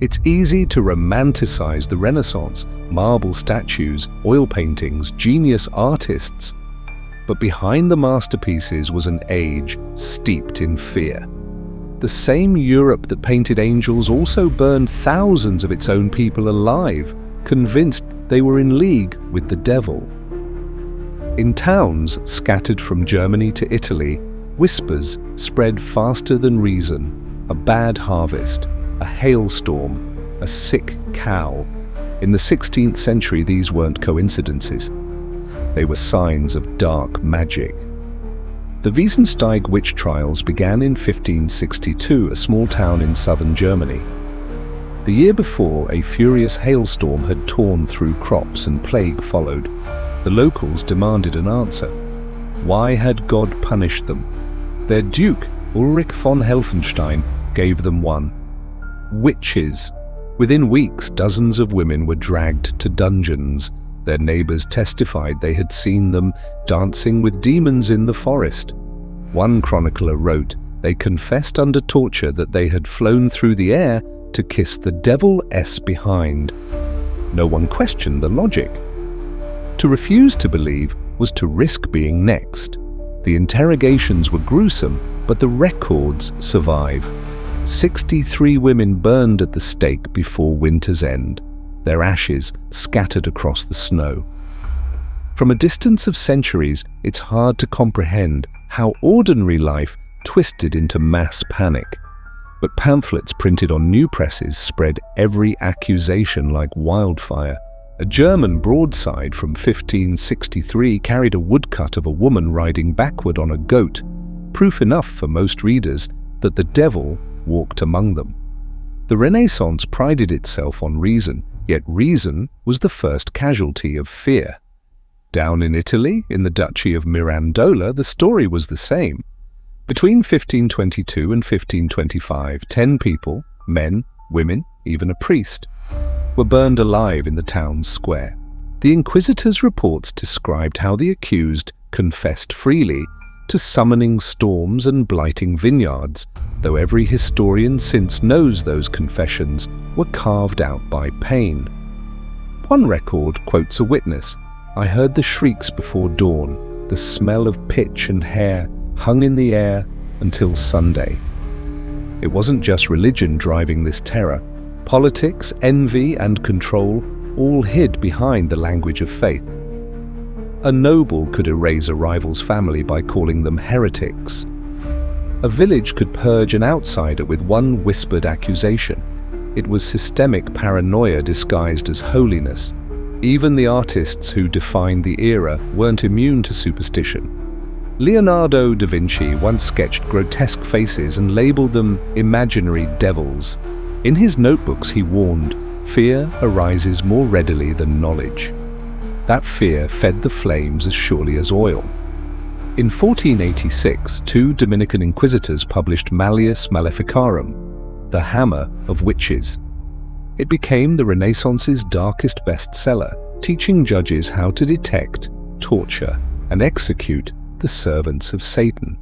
It's easy to romanticize the Renaissance, marble statues, oil paintings, genius artists. But behind the masterpieces was an age steeped in fear. The same Europe that painted angels also burned thousands of its own people alive, convinced they were in league with the devil. In towns scattered from Germany to Italy, whispers spread faster than reason. A bad harvest, a hailstorm, a sick cow. In the 16th century, these weren't coincidences. They were signs of dark magic. The Wiesensteig witch trials began in 1562, a small town in southern Germany. The year before, a furious hailstorm had torn through crops and plague followed. The locals demanded an answer. Why had God punished them? Their duke, Ulrich von Helfenstein, gave them one. Witches. Within weeks, dozens of women were dragged to dungeons. Their neighbors testified they had seen them dancing with demons in the forest. One chronicler wrote, they confessed under torture that they had flown through the air to kiss the devil behind. No one questioned the logic. To refuse to believe was to risk being next. The interrogations were gruesome, but the records survive. 63 women burned at the stake before winter's end, their ashes scattered across the snow. From a distance of centuries, it's hard to comprehend how ordinary life twisted into mass panic. But pamphlets printed on new presses spread every accusation like wildfire. A German broadside from 1563 carried a woodcut of a woman riding backward on a goat, proof enough for most readers that the devil walked among them. The Renaissance prided itself on reason, yet reason was the first casualty of fear. Down in Italy, in the Duchy of Mirandola, the story was the same. Between 1522 and 1525, 10 people, men, women, even a priest, were burned alive in the town's square. The Inquisitor's reports described how the accused confessed freely to summoning storms and blighting vineyards, though every historian since knows those confessions were carved out by pain. One record quotes a witness, "I heard the shrieks before dawn, the smell of pitch and hair hung in the air until Sunday." It wasn't just religion driving this terror. Politics, envy, and control all hid behind the language of faith. A noble could erase a rival's family by calling them heretics. A village could purge an outsider with one whispered accusation. It was systemic paranoia disguised as holiness. Even the artists who defined the era weren't immune to superstition. Leonardo da Vinci once sketched grotesque faces and labeled them imaginary devils. In his notebooks he warned, fear arises more readily than knowledge. That fear fed the flames as surely as oil. In 1486, 2 Dominican inquisitors published Malleus Maleficarum, the Hammer of Witches. It became the Renaissance's darkest bestseller, teaching judges how to detect, torture, and execute the servants of Satan.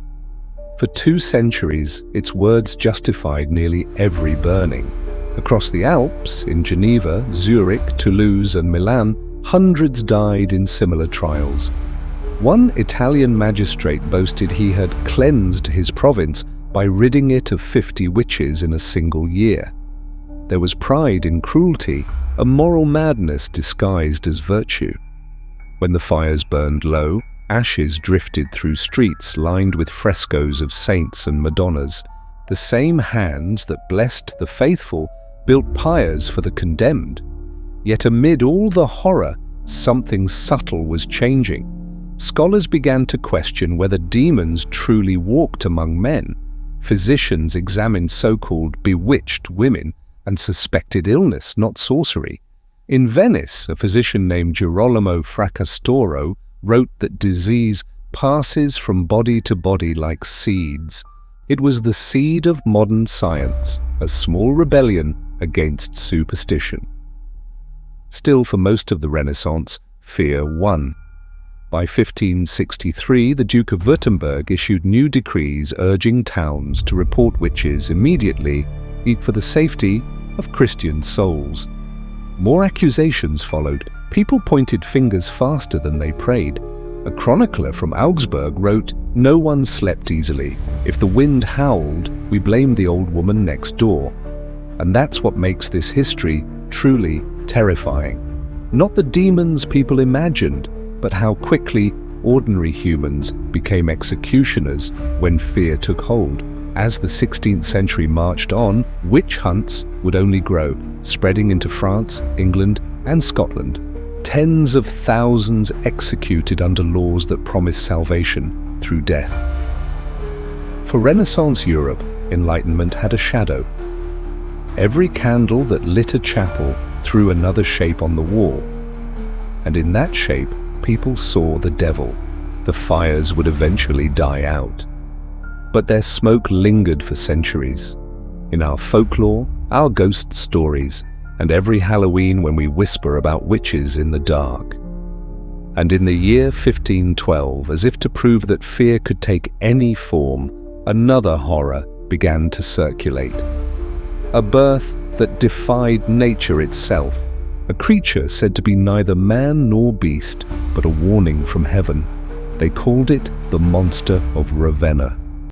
For 2 centuries, its words justified nearly every burning. Across the Alps, in Geneva, Zurich, Toulouse, and Milan, hundreds died in similar trials. One Italian magistrate boasted he had cleansed his province by ridding it of 50 witches in a single year. There was pride in cruelty, a moral madness disguised as virtue. When the fires burned low, ashes drifted through streets lined with frescoes of saints and Madonnas. The same hands that blessed the faithful built pyres for the condemned. Yet amid all the horror, something subtle was changing. Scholars began to question whether demons truly walked among men. Physicians examined so-called bewitched women and suspected illness, not sorcery. In Venice, a physician named Girolamo Fracastoro wrote that disease passes from body to body like seeds. It was the seed of modern science, a small rebellion against superstition. Still, for most of the Renaissance, fear won. By 1563, the Duke of Württemberg issued new decrees urging towns to report witches immediately, for the safety of Christian souls. More accusations followed. People pointed fingers faster than they prayed. A chronicler from Augsburg wrote, "No one slept easily. If the wind howled, we blamed the old woman next door." And that's what makes this history truly terrifying. Not the demons people imagined, but how quickly ordinary humans became executioners when fear took hold. As the 16th century marched on, witch hunts would only grow, spreading into France, England, and Scotland. Tens of thousands executed under laws that promised salvation through death. For Renaissance Europe, Enlightenment had a shadow. Every candle that lit a chapel threw another shape on the wall. And in that shape, people saw the devil. The fires would eventually die out. But their smoke lingered for centuries. In our folklore, our ghost stories, and every Halloween when we whisper about witches in the dark. And in the year 1512, as if to prove that fear could take any form, another horror began to circulate. A birth that defied nature itself. A creature said to be neither man nor beast, but a warning from heaven. They called it the Monster of Ravenna.